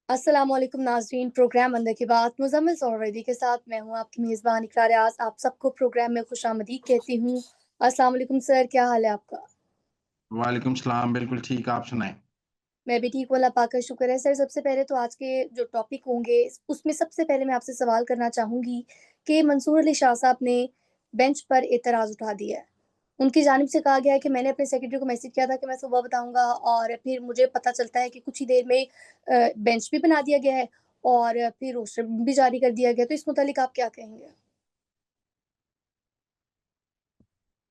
अस्सलामुअलैकुम नाज़रीन, प्रोग्राम अंदर की बात मुज़म्मिल ज़ोहरवर्दी के साथ मैं हूँ आपकी मेज़बान इक़रार आज़। आप सबको प्रोग्राम में खुशामदीद कहती हूँ। अस्सलाम वालेकुम सर, क्या हाल है आपका? वालेकुम सलाम, बिल्कुल ठीक, आप सुनाएँ? मैं भी ठीक हूँ, अल्लाह पाक का शुक्र है। सर, सबसे पहले तो आज के जो टॉपिक होंगे, उसमें सबसे पहले मैं आपसे सवाल करना चाहूँगी कि मंसूर अली शाह साहब ने बेंच पर एतराज़ उठा दिया है। उनकी जानिब से कहा गया है कि मैंने अपने सेक्रेटरी को मैसेज किया था कि मैं सुबह बताऊँगा और फिर मुझे पता चलता है कि कुछ ही देर में बेंच भी बना दिया गया है और फिर रोस्टर भी जारी कर दिया गया। तो इस मुतालिक आप क्या कहेंगे?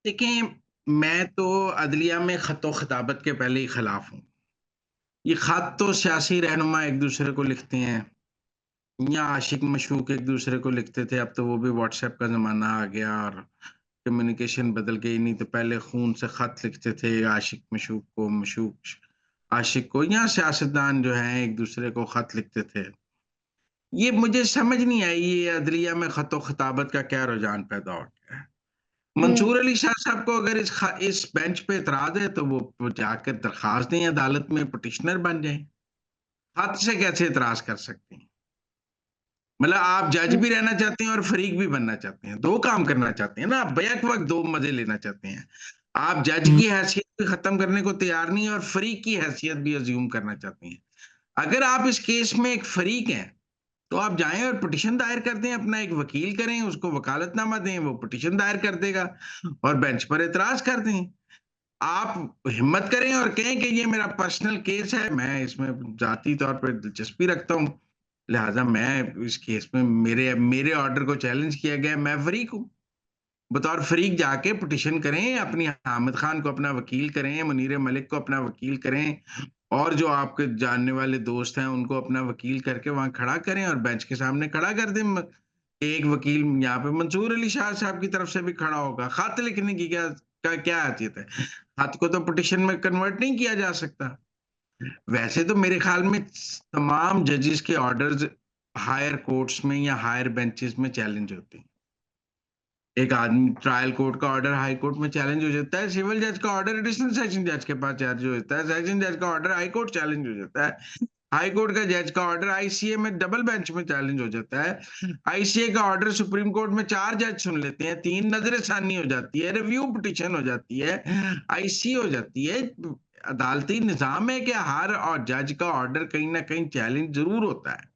देखिए, मैं तो अदलिया में ख़त-ओ-ख़िताबत के पहले ही ख़िलाफ़ हूँ। ये ख़त तो सियासी रहनुमा एक-दूसरे को लिखते हैं या आशिक-मशूक एक-दूसरे को लिखते थे, अब तो वो भी व्हाट्सएप का ज़माना आ गया और कम्युनिकेशन बदल गई, नहीं तो पहले खून से ख़त लिखते थे आशिक-मशूक को, मशूक आशिक को या सियासतदान जो हैं एक-दूसरे को ख़त लिखते थे। ये मुझे समझ नहीं आई ये अदलिया में ख़त-ओ-ख़िताबत का क्या रुझान पैदा हो गया है। हुँ, मंसूर अली शाह साहब को अगर इस बेंच पे एतराज़ है तो वो जाकर दरख़्वास्त दें अदालत में पिटिशनर बन जाएँ। हद से कैसे एतराज़ कर सकते हैं? मतलब आप जज हुँ, भी रहना चाहते हैं और फ़रीक भी बनना चाहते हैं, 2 काम करना चाहते हैं ना, आप बैक वक़्त 2 मज़े लेना चाहते हैं। आप जज की हैसियत भी ख़त्म करने को तैयार नहीं है और फ़रीक की हैसियत भी अज़्यूम करना चाहते हैं। अगर आप इस केस में एक फ़रीक हैं, तो आप जाएँ और पिटीशन दायर कर दें, अपना एक वकील करें, उसको वकालतनामा दें, वो पिटीशन दायर कर देगा और बेंच पर एतराज़ कर दें। आप हिम्मत करें और कहें कि ये मेरा पर्सनल केस है, मैं इसमें ज़ाती तौर पे दिलचस्पी रखता हूँ, लिहाज़ा मैं इस केस में मेरे मेरे ऑर्डर को चैलेंज किया गया है, मैं फ़रीक हूँ। बतौर फ़रीक जाके पिटीशन करें, अपनी हामिद खान को अपना वकील करें, मुनीर मलिक को अपना वकील करें और जो आपके जानने वाले दोस्त हैं, उनको अपना वकील करके वहाँ खड़ा करें और बेंच के सामने खड़ा कर दें। एक वकील यहाँ पे मंसूर अली शाह साहब की तरफ से भी खड़ा होगा। खत लिखने की क्या हैसियत है? खत को तो पिटीशन में कन्वर्ट नहीं किया जा सकता। वैसे तो मेरे ख़्याल में तमाम जजेस के ऑर्डर्स हायर कोर्ट्स में या हायर बेंचेस में चैलेंज होते हैं। एक आदमी ट्रायल कोर्ट का ऑर्डर हाई कोर्ट में चैलेंज हो जाता है, सिविल जज का ऑर्डर एडिशनल सेशन जज के पास चैलेंज हो जाता है, सेशन जज का ऑर्डर हाई कोर्ट चैलेंज हो जाता है, हाई कोर्ट का जज का ऑर्डर आईसीए में डबल बेंच में चैलेंज हो जाता है, आईसीए का ऑर्डर सुप्रीम कोर्ट में 4 जज सुन लेते हैं, 3 नज़र-ए-सानी हो जाती है, रिव्यू पिटीशन हो जाती है, आईसी हो जाती है। अदालती निज़ाम है कि हर और जज का ऑर्डर कहीं न कहीं चैलेंज ज़रूर होता है।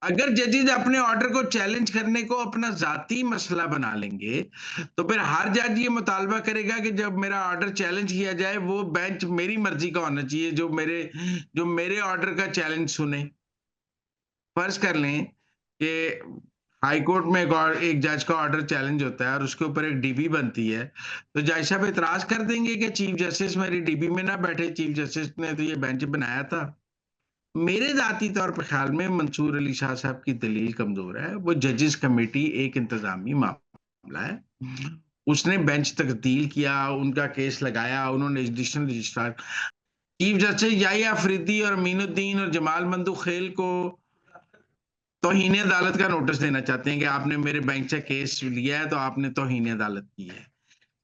अगर जजेस अपने ऑर्डर को चैलेंज करने को अपना ज़ाती मसला बना लेंगे, तो फिर हर जज ये मुतालबा करेगा कि जब मेरा ऑर्डर चैलेंज किया जाए, वो बेंच मेरी मर्ज़ी का होना चाहिए, जो मेरे ऑर्डर का चैलेंज सुने। फ़र्ज़ कर लें कि हाई कोर्ट में एक जज का ऑर्डर चैलेंज होता है और उसके ऊपर एक डीबी बनती है, तो जज साहब एतराज़ कर देंगे कि चीफ जस्टिस मेरी डीबी में ना बैठे, चीफ जस्टिस ने तो ये बेंच बनाया था। मेरे ज़ाती तौर पे ख़्याल में मंसूर अली शाह साहब की दलील कमज़ोर है। वो जजेस कमेटी एक इंतज़ामी मामला है। उसने बेंच तब्दील किया, उनका केस लगाया, उन्होंने additional registrar chief justice Yahya Afridi और अमीनुद्दीन और जमाल मंदूखेल को तौहीन अदालत का नोटिस देना चाहते हैं कि आपने मेरे बेंच से केस लिया है, तो आपने तौहीन अदालत की है।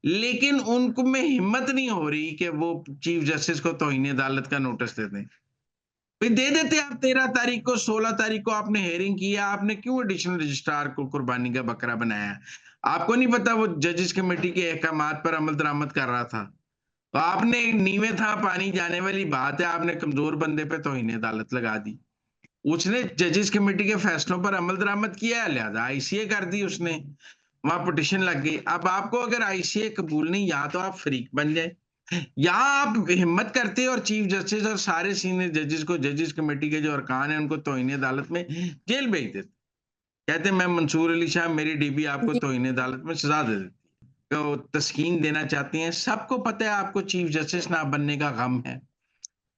लेकिन उनको में हिम्मत नहीं हो रही कि वो चीफ जस्टिस को तौहीन अदालत का नोटिस दे दें। भाई दे देते आप 13 तारीख को, 16 तारीख को आपने हियरिंग किया, आपने क्यों एडिशनल रजिस्ट्रार को कुर्बानी का बकरा बनाया? आपको नहीं पता वो जजेस कमेटी के अहकामात पर अमल दरामद कर रहा था? तो आपने नीवें था पानी जाने वाली बात है, आपने कमज़ोर बंदे पे तौहीन अदालत लगा दी। उसने जजेस कमेटी के फैसलों पर अमल दरामद किया है, लिहाज़ा आईसीए कर दी उसने। वहाँ पिटीशन लग गई। अब आपको अगर आईसीए कबूल नहीं, या तो आप फ्रीक बन जाएँ या आप हिम्मत करते और चीफ जस्टिस और सारे सीनियर जजेस को जजेस कमेटी के जो अरकान हैं उनको तौहीन अदालत में जेल भेज देते। कहते मैं मंसूर अली शाह मेरी डीबी आपको जी, तौहीन अदालत में सज़ा दे देती। तो तस्कीन देना चाहती हैं। सबको पता है आपको चीफ जस्टिस ना बनने का गम है।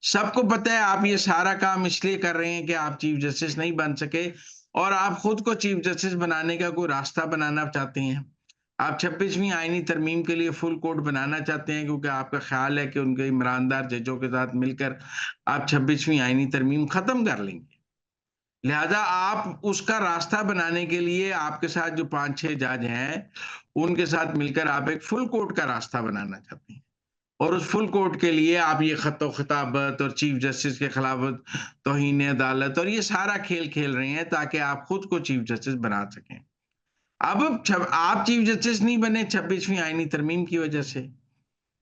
सबको पता है आप ये सारा काम इसलिए कर रहे हैं कि आप चीफ जस्टिस नहीं बन सके और आप खुद को चीफ जस्टिस बनाने का कोई रास्ता बनाना चाहते हैं। आप 26वीं आईनी तरमीम के लिए फुल कोड बनाना चाहते हैं क्योंकि आपका ख़्याल है कि उनके ईमानदार जजों के साथ मिलकर आप 26वीं आईनी तरमीम ख़त्म कर लेंगे। लिहाज़ा आप उसका रास्ता बनाने के लिए आपके साथ जो 5-6 जज हैं, उनके साथ मिलकर आप एक फुल कोर्ट का रास्ता बनाना चाहते हैं। और उस फुल कोर्ट के लिए आप ये खिताबत और चीफ जस्टिस के खिलाफ तौहीन अदालत और ये सारा खेल खेल रहे हैं ताकि आप खुद को चीफ जस्टिस बना सकें। अब आप चीफ जस्टिस नहीं बने 26वीं आईनी तरमीम की वजह से।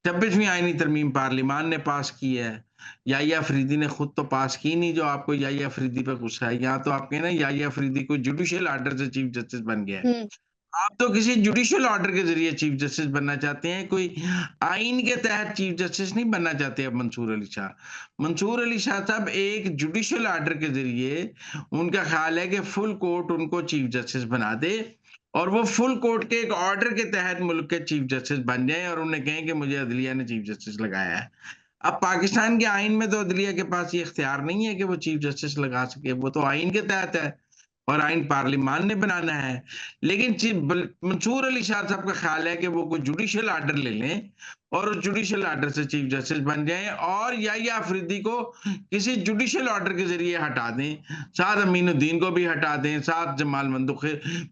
26वीं आईनी तरमीम पार्लिमान ने पास की है। याहिया अफरीदी ने खुद तो पास की नहीं, जो आपको याहिया अफरीदी पे गुस्सा है। यहाँ तो आप कहें ना याहिया अफरीदी कोई जुडिशियल ऑर्डर से चीफ जस्टिस बन गया है। हुँ। आप तो किसी जुडिशियल ऑर्डर के ज़रिए चीफ जस्टिस बनना चाहते हैं, कोई आइन के तहत चीफ जस्टिस नहीं बनना चाहते अब मंसूर अली शाह। मंसूर अली शाह साहब एक जुडिशियल ऑर्डर के ज़रिए उनका ख़्याल है कि फुल कोर्ट उनको चीफ जस्टिस बना दे और वो फुल कोर्ट के एक ऑर्डर के तहत मुल्क के चीफ जस्टिस बन जाएँ और उन्हें कहें कि मुझे अदलिया ने चीफ जस्टिस लगाया है। अब पाकिस्तान के आइन में तो अदलिया के पास ये इख्तियार नहीं है कि वो चीफ जस्टिस लगा सके, वो तो आइन के तहत है और आइन पार्लिमान ने बनाना है। लेकिन मंसूर अली शाह साहब का ख्याल है कि वो कोई जुडिशियल ऑर्डर ले लें और उस जुडिशियल ऑर्डर से चीफ जस्टिस बन जाएँ और याहिया अफरीदी को किसी जुडिशियल ऑर्डर के ज़रिए हटा दें। साथ अमीनुद्दीन को भी हटा दें, साथ जमाल बंदूक़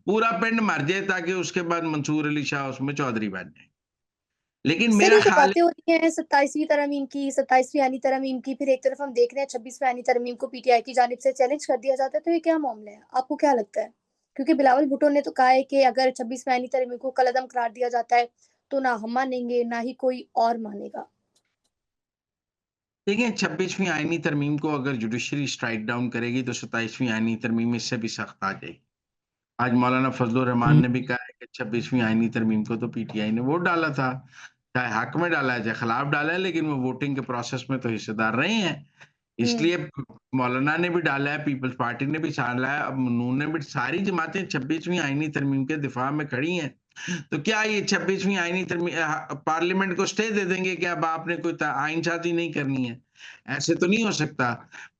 पूरा पिंड मर जाए ताकि उसके बाद मंसूर अली शाह उसमें चौधरी बन जाएँ। लेकिन सर, मेरा ये जो ख्याल बातें हो रही हैं 27वीं तरमीम की, 27वीं आईनी तरमीम की, फिर एक तरफ हम देख रहे हैं 26वीं आईनी तरमीम को पीटीआई की जानिब से चैलेंज कर दिया जाता है, तो ये क्या मामला है? आपको क्या लगता है? क्योंकि बिलावल भुट्टो ने तो कहा है कि अगर 26वीं आईनी तरमीम को कलअदम करार दिया जाता है, तो ना हम मानेंगे, ना ही कोई और मानेगा। देखिए 26वीं आईनी तरमीम को अगर जुडिशरी स्ट्राइक डाउन करेगी तो 27वीं आईनी तरमीम इससे भी सख्त आ जाएगी। आज मौलाना फजलुर रहमान ने भी कहा है कि 26वीं आईनी तरमीम को तो पीटीआई ने वोट डाला था। चाहे हक में डाला है, चाहे खिलाफ डाला है, लेकिन वो वोटिंग के प्रोसेस में तो हिस्सेदार रहे हैं। हुँ। इसलिए मौलाना ने भी डाला है, पीपल्स पार्टी ने भी डाला है, अब नून ने भी, सारी जमातें 26वीं आईनी तरमीम के दिफा में खड़ी हैं। तो क्या ये 26वीं आईनी पार्लियामेंट को स्टे दे देंगे कि अब आपने कोई आईन साज़ी नहीं करनी है? ऐसे तो नहीं हो सकता।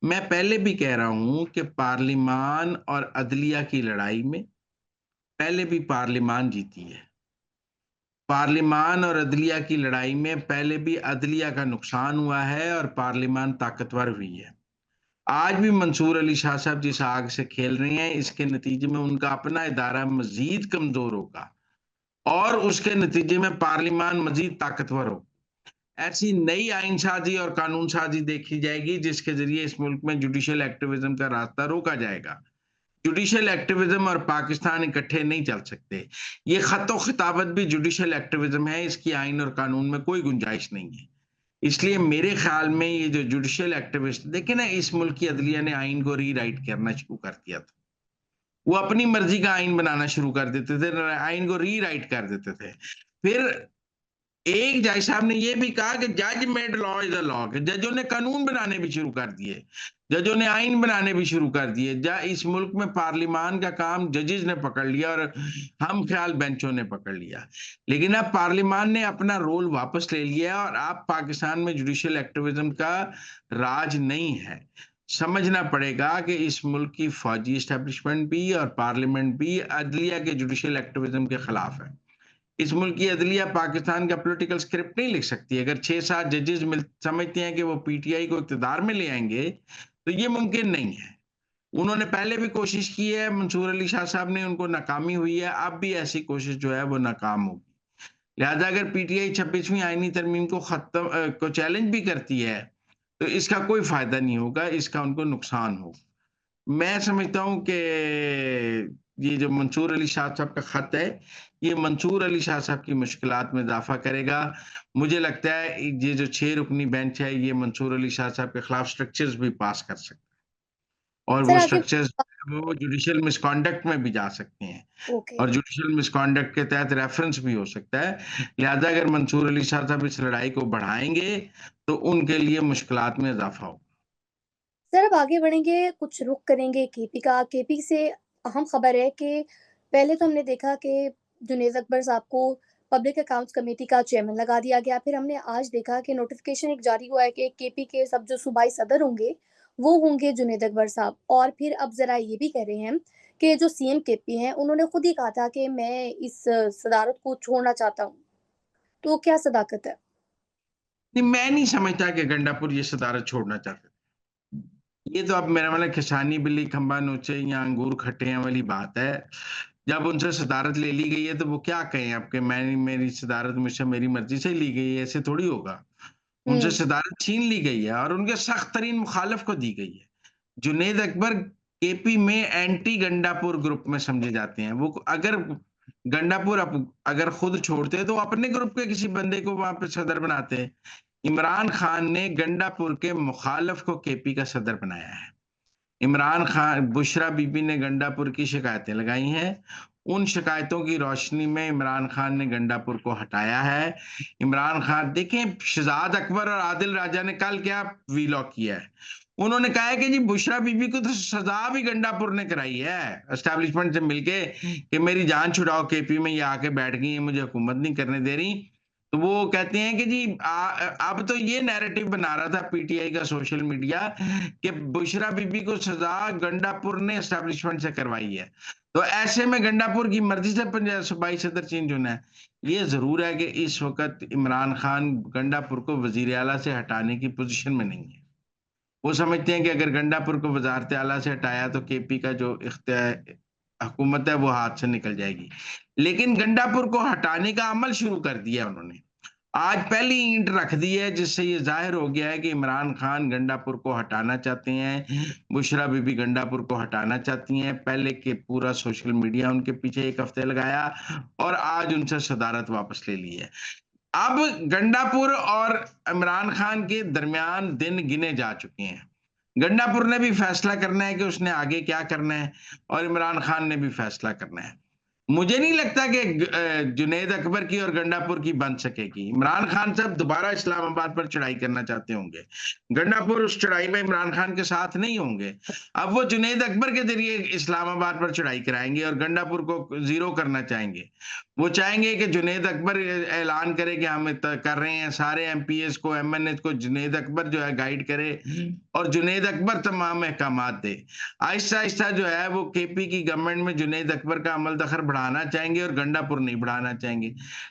मैं पहले भी कह रहा हूँ कि पार्लिमान और अदलिया की लड़ाई में पहले भी पार्लिमान जीती है। पार्लिमान और अदलिया की लड़ाई में पहले भी अदलिया का नुकसान हुआ है और पार्लिमान ताकतवर हुई है। आज भी मंसूर अली शाह साहब जिस आग से खेल रहे हैं, इसके नतीजे में उनका अपना इदारा मज़ीद कमज़ोर होगा और उसके नतीजे में पार्लिमान मज़ीद ताकतवर हो। ऐसी नई आईन साज़ी और कानून साज़ी देखी जाएगी जिसके ज़रिए इस मुल्क में जुडिशियल एक्टिविज़्म का रास्ता रोका जाएगा। जुडिशियल एक्टिविज़्म और पाकिस्तान इकट्ठे नहीं चल सकते। ये खत-ओ-खिताबत भी जुडिशियल एक्टिविज़्म है, इसकी आइन और कानून में कोई गुंजाइश नहीं है। इसलिए मेरे ख़्याल में ये जो जुडिशियल एक्टिविस्ट देखिए ना, इस मुल्क की अदलिया ने आइन को रीराइट करना शुरू कर दिया था। वो अपनी मर्ज़ी का आइन बनाना शुरू कर देते थे, आइन को रीराइट कर देते थे। फिर एक जज साहब ने ये भी कहा कि जज made law is a law, कि जजों ने कानून बनाने भी शुरू कर दिए, जजों ने आइन बनाने भी शुरू कर दिए। इस मुल्क में पार्लिमान का काम जजेस ने पकड़ लिया और हम ख्याल बेंचों ने पकड़ लिया। लेकिन अब पार्लिमान ने अपना रोल वापस ले लिया और अब पाकिस्तान में जुडिशियल एक्टिविज्म का राज नहीं है। समझना पड़ेगा कि इस मुल्क की फौजी एस्टेब्लिशमेंट भी और पार्लियामेंट भी अदलिया के जुडिशियल एक्टिविज्म के खिलाफ है। इस मुल्क की अदलिया पाकिस्तान का पॉलिटिकल स्क्रिप्ट नहीं लिख सकती। अगर 6-7 जजेस समझते हैं कि वो पीटीआई को इक़्तिदार में ले आएँगे, तो ये मुमकिन नहीं है। उन्होंने पहले भी कोशिश की है, मंसूर अली शाह साहब ने, उनको नाकामी हुई है, अब भी ऐसी कोशिश जो है वो नाकाम होगी। लिहाज़ा अगर पीटीआई 26वीं आईनी तरमीम को को चैलेंज भी करती है, तो इसका कोई फ़ायदा नहीं होगा, इसका उनको नुकसान होगा। मैं समझता हूँ कि ये जो मंसूर अली शाह साहब का खत है, ये मंसूर अली शाह साहब की मुश्किलात में इज़ाफ़ा करेगा। मुझे लगता है ये जो 6 रुकनी बेंच है, ये मंसूर अली शाह साहब के खिलाफ स्ट्रक्चर्स भी पास कर सकता है और सर वो आगे स्ट्रक्चर्स वो जुडिशियल मिसकंडक्ट में भी जा सकते हैं ओके। और जुडिशियल मिसकंडक्ट के तहत रेफरेंस भी हो सकता है। लिहाज़ा अगर मंसूर अली शाह साहब इस लड़ाई को बढ़ाएँगे, तो उनके लिए मुश्किलात में इज़ाफ़ा होगा। सर अब आगे बढ़ेंगे, कुछ रुख करेंगे केपी का। केपी से अहम खबर है कि पहले तो हमने देखा कि जुनैद अकबर साहब को पब्लिक अकाउंट्स कमेटी का चेयरमैन लगा दिया गया। फिर हमने आज देखा कि नोटिफ़िकेशन एक जारी हुआ है कि केपी के सब जो सूबाई सदर होंगे, वो होंगे जुनैद अकबर साहब। और फिर अब ज़रा ये भी कह रहे हैं कि जो सीएम केपी हैं, उन्होंने खुद ही कहा था कि मैं इस सदारत को छोड़ना चाहता हूँ। तो क्या सदाकत है? नहीं, मैं नहीं समझता कि गंडापुर ये सदारत छोड़ना चाहते थे। ये तो अब मेरा मतलब किसानी बिल्ली खंभा नोचे या अंगूर खट्टे हैं वाली बात है। जब उनसे सदारत ले ली गई है तो वो क्या कहें अब कि मैंने मेरी सदारत मुझसे मेरी मर्ज़ी से ली गई है, ऐसे थोड़ी होगा। उनसे हुँ, सदारत छीन ली गई है और उनके सख्त तरीन मुखालिफ को दी गई है। जुनैद अकबर केपी में एंटी गंडापुर ग्रुप में समझे जाते हैं। वो अगर गंडापुर अगर खुद छोड़ते तो अपने ग्रुप के किसी बंदे को वहां पे सदर बनाते। इमरान खान ने गंडापुर के मुखालिफ को केपी का सदर बनाया है। इमरान खान बुशरा बीबी ने गंडापुर की शिकायतें लगाई हैं। उन शिकायतों की रोशनी में इमरान खान ने गंडापुर को हटाया है। इमरान खान देखें, शहजाद अकबर और आदिल राजा ने कल क्या वीलॉग किया है। उन्होंने कहा है कि जी बुशरा बीबी को तो सजा भी गंडापुर ने कराई है एस्टैब्लिशमेंट से मिलके कि मेरी जान छुड़ाओ, केपी में ये आके बैठ गई है, मुझे हुकूमत नहीं करने दे रही। तो वो कहते हैं कि जी अब तो ये नैरेटिव बना रहा था पीटीआई का सोशल मीडिया कि बुशरा बीबी को सजा गंडापुर ने एस्टैब्लिशमेंट से करवाई है। तो ऐसे में गंडापुर की मर्जी से पंजाब सूबाई सदर चेंज होना है। ये जरूर है कि इस वक्त इमरान खान गंडापुर को वजीर आला से हटाने की पोजीशन में नहीं है। वो समझते हैं कि अगर गंडापुर को वजारत आला से हटाया तो केपी का जो हुकूमत है वो हाथ से निकल जाएगी। लेकिन गंडापुर को हटाने का अमल शुरू कर दिया उन्होंने। आज पहली ईंट रख दी है जिससे ये जाहिर हो गया है कि इमरान खान गंडापुर को हटाना चाहते हैं। बुशरा बीबी गंडापुर को हटाना चाहती हैं। पहले के पूरा सोशल मीडिया उनके पीछे 1 हफ्ते लगाया और आज उनसे सदारत वापस ले ली है। अब गंडापुर और इमरान खान के दरमियान दिन गिने जा चुके हैं। गंडापुर ने भी फैसला करना है कि उसने आगे क्या करना है और इमरान खान ने भी फैसला करना है। मुझे नहीं लगता कि जुनैद अकबर की और गंडापुर की बन सकेगी। इमरान खान साहब दोबारा इस्लामाबाद पर चढ़ाई करना चाहते होंगे। गंडापुर उस चढ़ाई में इमरान खान के साथ नहीं होंगे। अब वो जुनैद अकबर के जरिए इस्लामाबाद पर चढ़ाई कराएंगे और गंडापुर को जीरो करना चाहेंगे। वो चाहेंगे कि जुनैद अकबर ऐलान करे कि हम कर रहे हैं, सारे एमपीएस को, एमएनएस को जुनैद अकबर जो है गाइड करे और जुनैद अकबर तमाम अहकामात दे। आहिस्ता-आहिस्ता जो है वो केपी की गवर्नमेंट में जुनैद अकबर का अमल दखल बढ़ाना चाहेंगे और गंडापुर नहीं बढ़ाना चाहेंगे।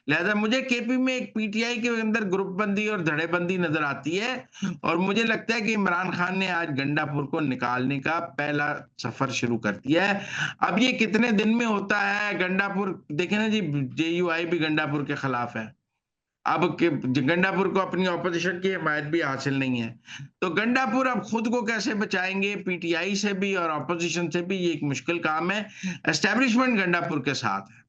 लिहाजा मुझे केपी में एक पीटीआई के अंदर ग्रुपबंदी और धड़ेबंदी नजर आती है और मुझे लगता है कि इमरान खान ने आज गंडापुर को निकालने का पहला सफर शुरू कर दिया है। अब ये कितने दिन में होता है गंडापुर देखें ना जी, जेयूआई भी गंडापुर के खिलाफ है। अब के गंडापुर को अपनी ऑपोजिशन की हिमायत भी हासिल नहीं है। तो गंडापुर अब खुद को कैसे बचाएंगे पीटीआई से भी और ऑपोजिशन से भी, ये एक मुश्किल काम है। एस्टैब्लिशमेंट गंडापुर के साथ है।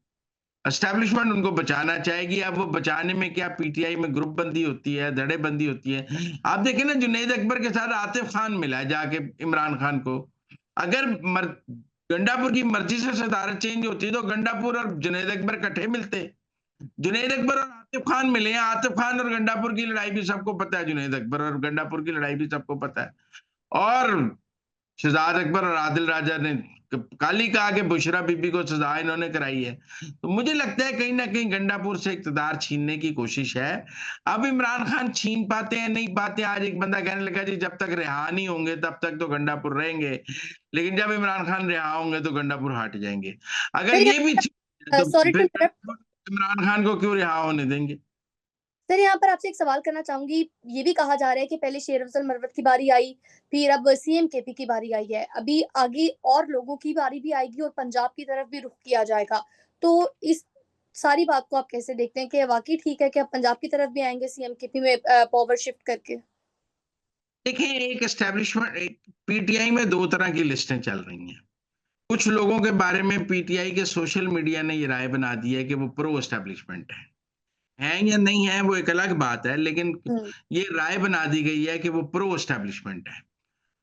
एस्टैब्लिशमेंट उनको बचाना चाहेगी। अब वो बचाने में क्या पीटीआई में ग्रुप बंदी होती है, धड़ेबंदी होती है। आप देखें ना, जुनैद अकबर के साथ आतिफ खान मिला है जाके इमरान खान को। अगर गंडापुर की मर्जी से सदारत चेंज होती तो गंडापुर और जुनैद अकबर इकट्ठे मिलते। जुनैद अकबर और आतिफ खान मिले हैं। आतिफ खान और गंडापुर की लड़ाई भी सबको पता है। जुनैद अकबर और गंडापुर की लड़ाई भी सबको पता है। और शहजाद अकबर और आदिल राजा ने कल ही कहा कि बुशरा बीबी को सजा इन्होंने कराई है। तो मुझे लगता है कहीं ना कहीं गंडापुर से इक़्तिदार छीनने की कोशिश है। अब इमरान खान छीन पाते हैं नहीं पाते। आज एक बंदा कहने लगा जी जब तक रिहा नहीं होंगे तब तक तो गंडापुर रहेंगे, लेकिन जब इमरान खान रिहा होंगे तो गंडापुर हट जाएंगे। अगर सर ये भी छीन तो सॉरी टू फिर इंटरप्ट। इमरान खान को क्यों रिहा होने देंगे। सर यहाँ पर आपसे एक सवाल करना चाहूँगी, ये भी कहा जा रहा है कि पहले शेर अफ़ज़ल मरवत की बारी आई, फिर अब सीएम केपी की बारी आई है। अभी आगे और लोगों की बारी भी आएगी और पंजाब की तरफ भी रुख किया जाएगा। तो इस सारी बात को आप कैसे देखते हैं कि वाक़ई ठीक है कि अब पंजाब की तरफ भी आएँगे सीएम केपी में पावर शिफ्ट करके? देखिए, एक एस्टेब्लिशमेंट एक पीटीआई में 2 तरह की लिस्टें चल रही हैं। कुछ लोगों के बारे में पीटीआई के सोशल मीडिया ने ये राय बना दी है कि वो प्रो एस्टेब्लिशमेंट है। हैं या नहीं है वो एक अलग बात है, लेकिन हुँ, ये राय बना दी गई है कि वो प्रो एस्टेब्लिशमेंट है।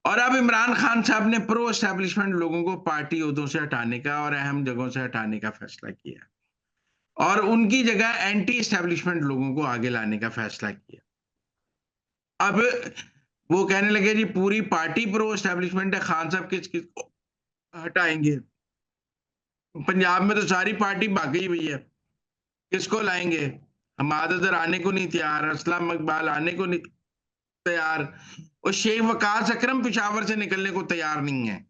और अब इमरान खान साहब ने प्रो एस्टेब्लिशमेंट लोगों को पार्टी ओहदों से हटाने का और अहम जगहों से हटाने का फैसला किया और उनकी जगह एंटी एस्टेब्लिशमेंट लोगों को आगे लाने का फैसला किया। अब वो कहने लगे जी पूरी पार्टी प्रो एस्टेब्लिशमेंट है, खान साहब किस-किस को हटाएँगे? पंजाब में तो सारी पार्टी भागी हुई है, किसको लाएँगे? हमाद अज़हर आने को नहीं तैयार, असलम इकबाल आने को नहीं तैयार और शेख वकास अकरम पेशावर से निकलने को तैयार नहीं है।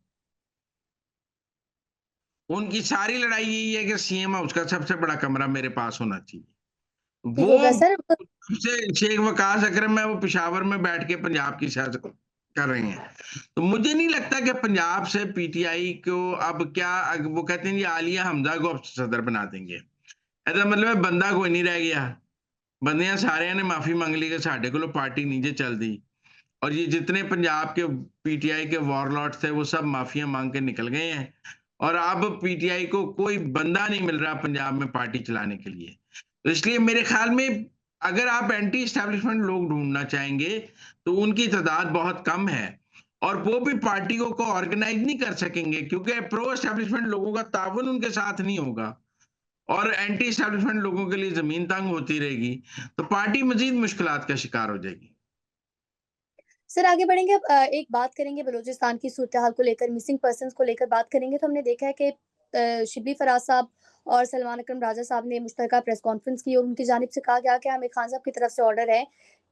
उनकी सारी लड़ाई यही है कि सीएम हाउस का सबसे बड़ा कमरा मेरे पास होना चाहिए। ठीक हो गया वो सर। से शेख वकास अकरम है वो पेशावर में बैठ के पंजाब की सियासत कर रहे हैं। तो मुझे नहीं लगता कि पंजाब से पीटीआई को अब क्या वो कहते हैं जी आलिया हमजा को अब सदर बना देंगे। ऐसा मतलब है बंदा कोई नहीं रह गया। ਬੰਦਿਆਂ ਸਾਰਿਆਂ ਨੇ ਮਾਫੀ ਮੰਗ ਲਈ ਕਿ ਸਾਡੇ ਕੋਲੋਂ ਪਾर्टी नीचे चलती। और ये जितने पंजाब के पीटीआई के वॉरलॉर्ड्स थे वो सब माफिया मांग के निकल गए हैं। और अब पीटीआई को कोई बंदा नहीं मिल रहा पंजाब में पार्टी चलाने के लिए। तो इसलिए मेरे ख्याल में अगर आप एंटी एस्टैब्लिशमेंट लोग ढूंढना चाहेंगे तो उनकी तादाद बहुत कम है, और वो भी पार्टी को ऑर्गेनाइज नहीं कर सकेंगे क्योंकि प्रो एस्टैब्लिशमेंट लोगों का ताउन उनके साथ नहीं होगा और एंटी एस्टैब्लिशमेंट लोगों के लिए जमीन तंग होती रहेगी, तो पार्टी मजीद मुश्किलात का शिकार हो जाएगी। सर आगे बढ़ेंगे अब एक बात करेंगे बलूचिस्तान की सूरत-ए-हाल को लेकर, मिसिंग पर्सन्स को लेकर बात करेंगे। तो हमने देखा है कि शिब्ली फराज साहब और सलमान अकरम राजा साहब ने मुश्तरका प्रेस कॉन्फ्रेंस की और उनकी जानिब से कहा गया कि आमिर खान साहब की तरफ से ऑर्डर है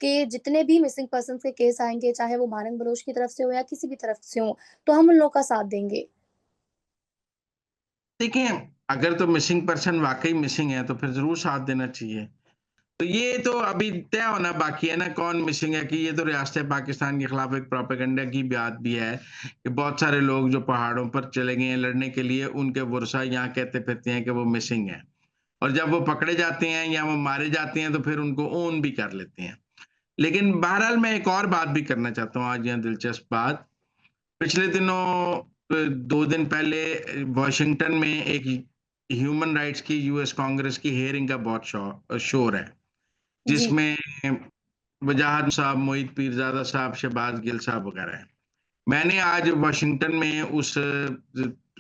कि जितने भी मिसिंग पर्सन्स के केस आएँगे, चाहे वो मानंग बलोच की तरफ से हो या किसी भी तरफ से हो, तो हम उन लोगों का साथ देंगे। देखिए, अगर तो मिसिंग पर्सन वाक़ई मिसिंग है, तो फिर ज़रूर साथ देना चाहिए। तो ये तो अभी तय होना बाकी है ना, कौन मिसिंग है, कि ये तो रियासत पाकिस्तान के खिलाफ एक प्रोपेगेंडा की बात भी है कि बहुत सारे लोग जो पहाड़ों पर चले गए हैं लड़ने के लिए, उनके वर्षा यहाँ कहते फिरते हैं कि वो मिसिंग हैं। और जब वो पकड़े जाते हैं या वो मारे जाते हैं, तो फिर उनको ओन भी कर लेते हैं। लेकिन बहरहाल मैं एक और बात भी करना चाहता हूँ आज यहाँ, दिलचस्प बात। पिछले दिनों 2 दिन पहले वाशिंगटन में एक ह्यूमन राइट्स की यूएस कांग्रेस की हियरिंग का बहुत शोर है, जी। जिसमें वजाहत साहब, मोहित पीरज़ादा साहब, शहबाज गिल साहब वगैरह हैं। मैंने आज वाशिंगटन में उस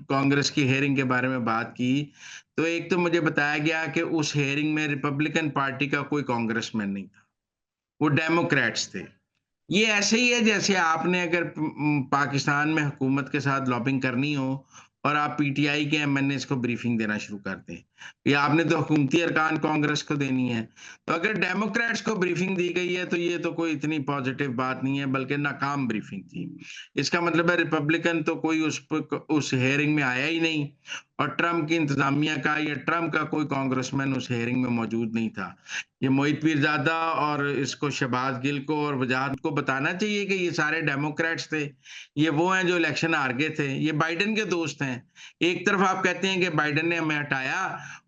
कांग्रेस की हियरिंग के बारे में बात की, तो एक तो मुझे बताया गया कि उस हियरिंग में रिपब्लिकन पार्टी का कोई कांग्रेसमैन नहीं था, वो डेमोक्रेट्स थे। ये ऐसे ही है जैसे आपने अगर पाकिस्तान में हुकूमत के साथ लॉबिंग करनी हो और आप पीटीआई के एमएनएस को ब्रीफिंग देना शुरू कर दें, या आपने तो हुकूमती अरकान कांग्रेस को देनी है। तो अगर डेमोक्रेट्स को ब्रीफिंग दी गई है तो ये तो कोई इतनी पॉजिटिव बात नहीं है, बल्कि नाकाम ब्रीफिंग थी। इसका मतलब है रिपब्लिकन तो कोई उस हियरिंग में आया ही नहीं, और ट्रम्प की इंतजामिया का या ट्रम्प का कोई कांग्रेसमैन उस हियरिंग में मौजूद नहीं था। ये मोहित पीरज़ादा और इसको शहबाज गिल को और वजाहत को बताना चाहिए कि ये सारे डेमोक्रेट्स थे। ये वो हैं जो इलेक्शन हार गए थे। ये बाइडेन के दोस्त हैं। एक तरफ आप कहते हैं कि बाइडेन ने हमें हटाया,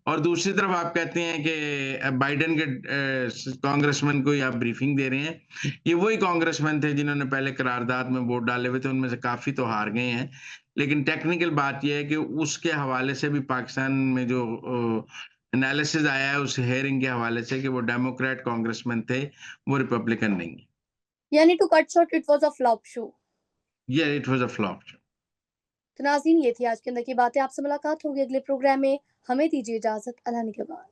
और दूसरी तरफ आप कहते हैं कि बाइडेन के कांग्रेसमैन को ही आप ब्रीफिंग दे रहे हैं। ये वही कांग्रेसमैन थे जिन्होंने पहले करारदाद में वोट डाले हुए थे, उनमें से काफ़ी तो हार गए हैं। लेकिन टेक्निकल बात ये है कि उसके हवाले से भी पाकिस्तान में जो एनालिसिस आया है उस हियरिंग के हवाले से कि वो डेमोक्रेट कांग्रेसमैन थे, वो रिपब्लिकन नहीं है। यानी to cut short it was a flop show. Yeah, it was a flop. तो नाज़रीन ये थी आज के अंदर की बातें। आपसे मुलाकात होगी अगले प्रोग्राम में। हमें दीजिए इजाज़त। अल्लाह निगहबान।